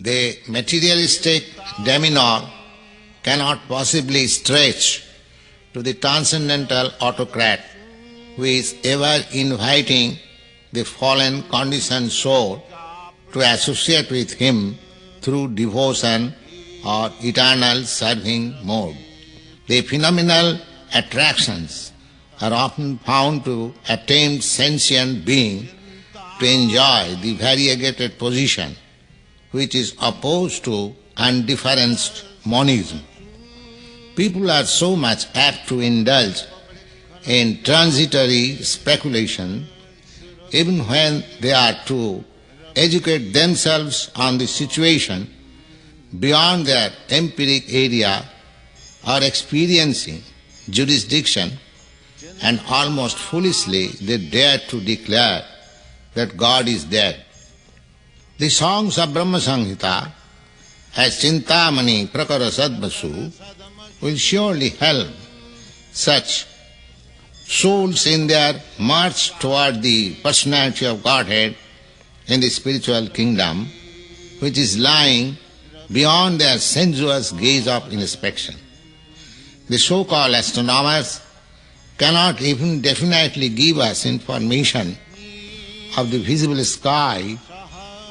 The materialistic demeanor cannot possibly stretch to the transcendental autocrat who is ever inviting the fallen conditioned soul to associate with him through devotion or eternal serving mode. The phenomenal attractions are often found to attempt sentient being to enjoy the variegated position which is opposed to undifferenced monism. People are so much apt to indulge in transitory speculation even when they are to educate themselves on the situation beyond their empiric area or experiencing jurisdiction, and almost foolishly they dare to declare that God is dead. The songs of Brahma Samhita as Chintamani Prakara Sadvasu will surely help such souls in their march toward the personality of Godhead in the spiritual kingdom, which is lying beyond their sensuous gaze of inspection. The so-called astronomers cannot even definitely give us information of the visible sky,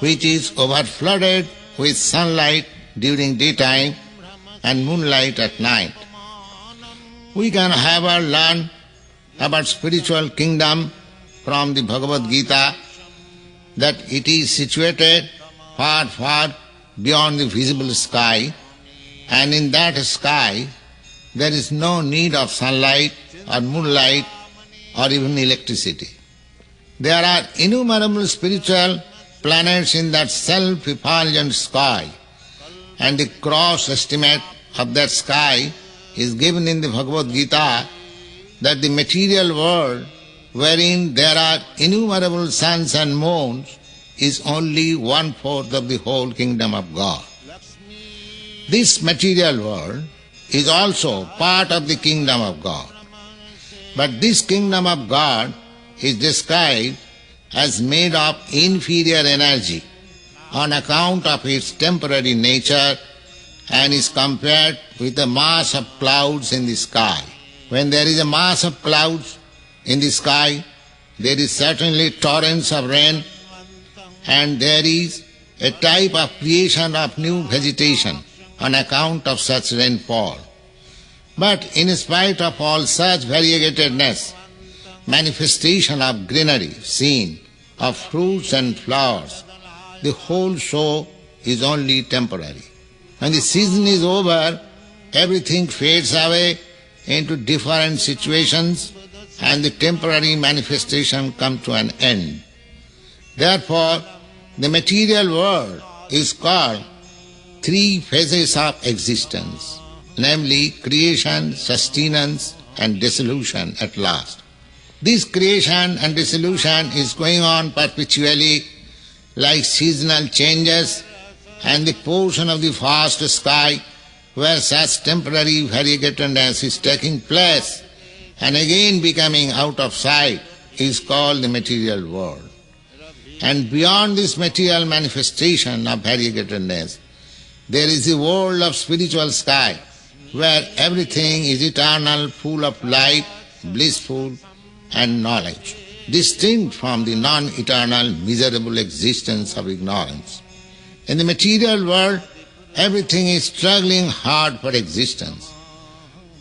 which is overflooded with sunlight during daytime and moonlight at night. We can however learn about spiritual kingdom from the Bhagavad Gita that it is situated far, far beyond the visible sky, and in that sky there is no need of sunlight or moonlight or even electricity. There are innumerable spiritual planets in that self-effulgent sky, and the gross estimate of that sky is given in the Bhagavad Gita that the material world, wherein there are innumerable suns and moons, is only 1/4 of the whole kingdom of God. This material world is also part of the kingdom of God. But this kingdom of God is described as made of inferior energy on account of its temporary nature and is compared with a mass of clouds in the sky. When there is a mass of clouds in the sky, there is certainly torrents of rain, and there is a type of creation of new vegetation on account of such rainfall. But in spite of all such variegatedness, manifestation of greenery seen, of fruits and flowers, the whole show is only temporary. When the season is over, everything fades away into different situations and the temporary manifestation comes to an end. Therefore, the material world is called three phases of existence, namely creation, sustenance and dissolution at last. This creation and dissolution is going on perpetually like seasonal changes, and the portion of the vast sky where such temporary variegatedness is taking place and again becoming out of sight is called the material world. And beyond this material manifestation of variegatedness, there is the world of spiritual sky, where everything is eternal, full of light, blissful, and knowledge, distinct from the non-eternal, miserable existence of ignorance. In the material world, everything is struggling hard for existence.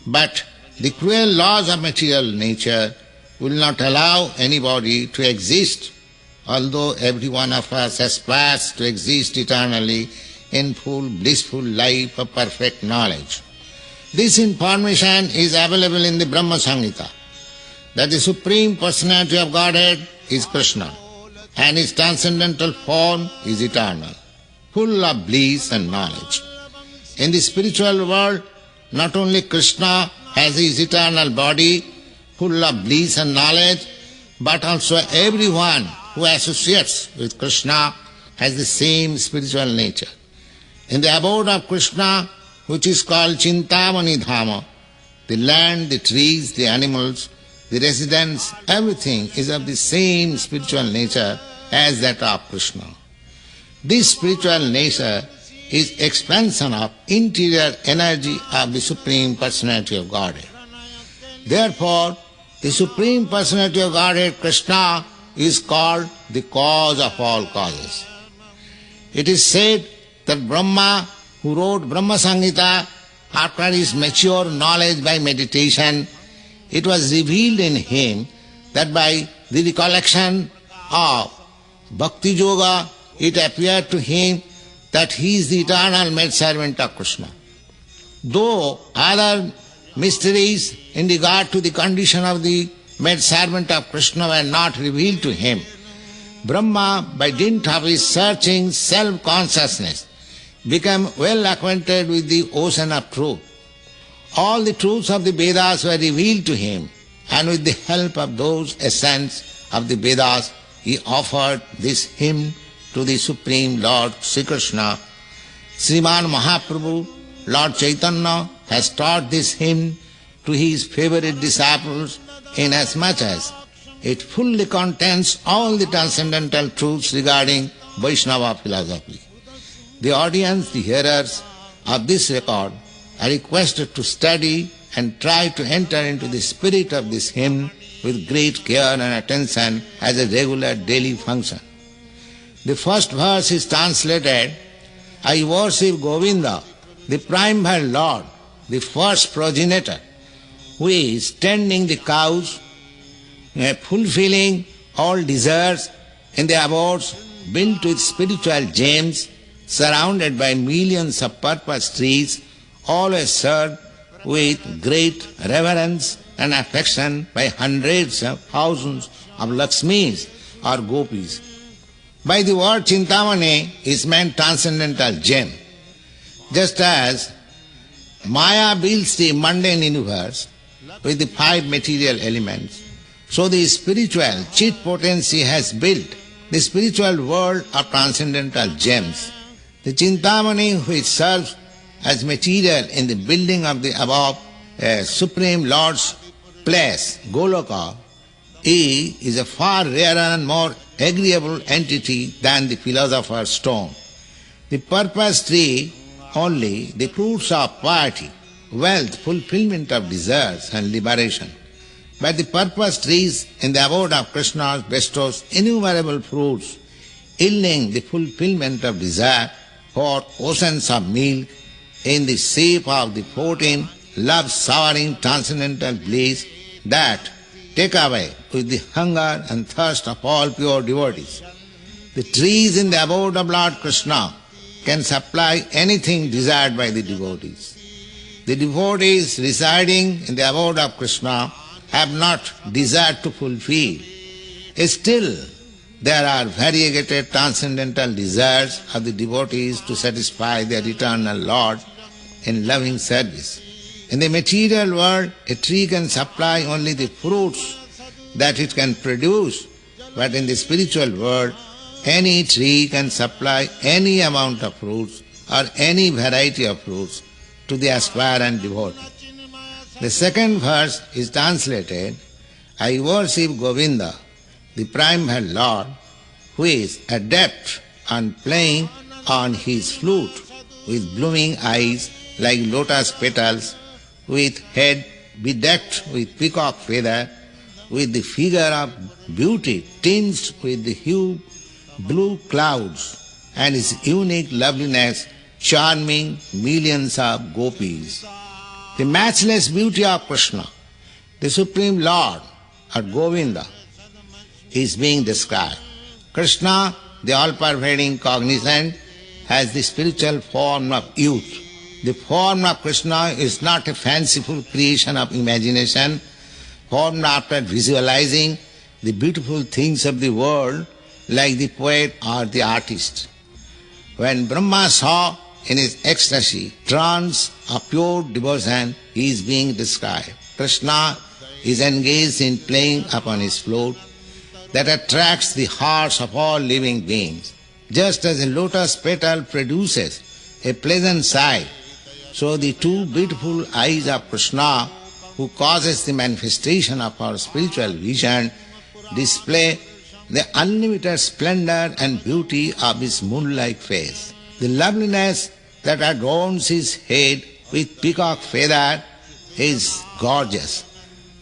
But the cruel laws of material nature will not allow anybody to exist, although every one of us aspires to exist eternally in full blissful life of perfect knowledge. This information is available in the Brahma Samhita, that the Supreme Personality of Godhead is Krishna, and His transcendental form is eternal, full of bliss and knowledge. In the spiritual world, not only Krishna has his eternal body, full of bliss and knowledge, but also everyone who associates with Krishna has the same spiritual nature. In the abode of Krishna, which is called Chintamani Dhama, the land, the trees, the animals, the residents, everything is of the same spiritual nature as that of Krishna. This spiritual nature is expansion of interior energy of the Supreme Personality of Godhead. Therefore, the Supreme Personality of Godhead, Krishna, is called the cause of all causes. It is said that Brahma, who wrote Brahma Samhita, after his mature knowledge by meditation, it was revealed in him that by the recollection of Bhakti Yoga, it appeared to him that he is the eternal maidservant of Krishna. Though other mysteries in regard to the condition of the maidservant of Krishna were not revealed to him, Brahma, by dint of his searching self-consciousness, became well acquainted with the ocean of truth. All the truths of the Vedas were revealed to him, and with the help of those essence of the Vedas, he offered this hymn to the Supreme Lord Sri Krishna. Sriman Mahaprabhu, Lord Chaitanya, has taught this hymn to his favorite disciples inasmuch as it fully contains all the transcendental truths regarding Vaishnava philosophy. The audience, the hearers of this record, are requested to study and try to enter into the spirit of this hymn with great care and attention as a regular daily function. The first verse is translated, I worship Govinda, the primeval Lord, the first progenitor, who is tending the cows, fulfilling all desires in the abodes built with spiritual gems, surrounded by millions of purple trees, always served with great reverence and affection by hundreds of thousands of Lakshmis or Gopis. By the word Chintamani is meant transcendental gem. Just as Maya builds the mundane universe with the 5 material elements, so the spiritual chit potency has built the spiritual world of transcendental gems. The Chintamani, which serves as material in the building of the above Supreme Lord's place, Goloka, is a far rarer and more agreeable entity than the philosopher's stone. The purpose tree only the fruits of piety, wealth, fulfillment of desires and liberation. But the purpose trees in the abode of Krishna bestows innumerable fruits, yielding the fulfillment of desire for oceans of milk in the shape of the 14 love-souring transcendental bliss that take away with the hunger and thirst of all pure devotees. The trees in the abode of Lord Krishna can supply anything desired by the devotees. The devotees residing in the abode of Krishna have not desired to fulfill. Still, there are variegated transcendental desires of the devotees to satisfy their eternal Lord in loving service. In the material world, a tree can supply only the fruits that it can produce, but in the spiritual world, any tree can supply any amount of fruits or any variety of fruits to the aspirant devotee. The second verse is translated, I worship Govinda, the primeval Lord, who is adept on playing on his flute with blooming eyes like lotus petals, with head bedecked with peacock feather, with the figure of beauty tinged with the hue blue clouds, and his unique loveliness charming millions of gopis. The matchless beauty of Krishna, the Supreme Lord, or Govinda, is being described. Krishna, the all-pervading cognizant, has the spiritual form of youth. The form of Krishna is not a fanciful creation of imagination, formed after visualizing the beautiful things of the world like the poet or the artist. When Brahma saw in his ecstasy trance of pure devotion, he is being described. Krishna is engaged in playing upon his flute that attracts the hearts of all living beings. Just as a lotus petal produces a pleasant sight, so the two beautiful eyes of Krishna, who causes the manifestation of our spiritual vision, display the unlimited splendor and beauty of his moon-like face. The loveliness that adorns his head with peacock feather is gorgeous.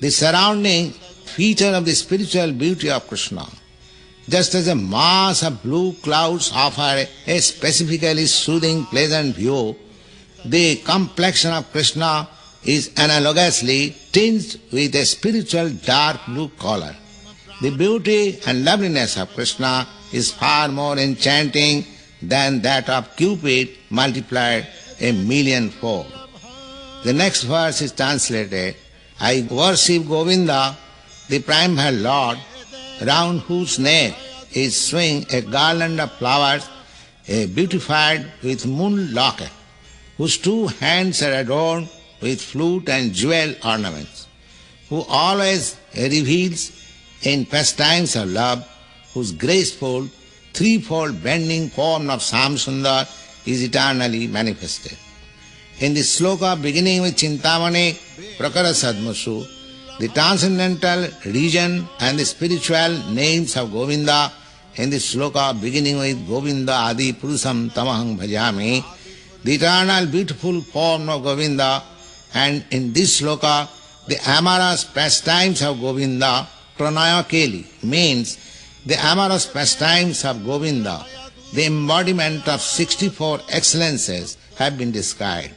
The surrounding feature of the spiritual beauty of Krishna. Just as a mass of blue clouds offer a specifically soothing, pleasant view, the complexion of Krishna is analogously tinged with a spiritual dark blue color. The beauty and loveliness of Krishna is far more enchanting than that of Cupid multiplied a millionfold. The next verse is translated, I worship Govinda, the primal Lord, round whose neck is swing a garland of flowers, beautified with moon locket, whose two hands are adorned with flute and jewel ornaments, who always reveals in pastimes of love, whose graceful, threefold bending form of Samsundar is eternally manifested. In the sloka beginning with Chintamani Prakara Sadmasu, the transcendental region and the spiritual names of Govinda, in the sloka beginning with Govinda Adi Purusam Tamahang Bhajami, the eternal beautiful form of Govinda, and in this sloka the amorous pastimes of Govinda, Pranaya Keli, means the amorous pastimes of Govinda, the embodiment of 64 excellences have been described.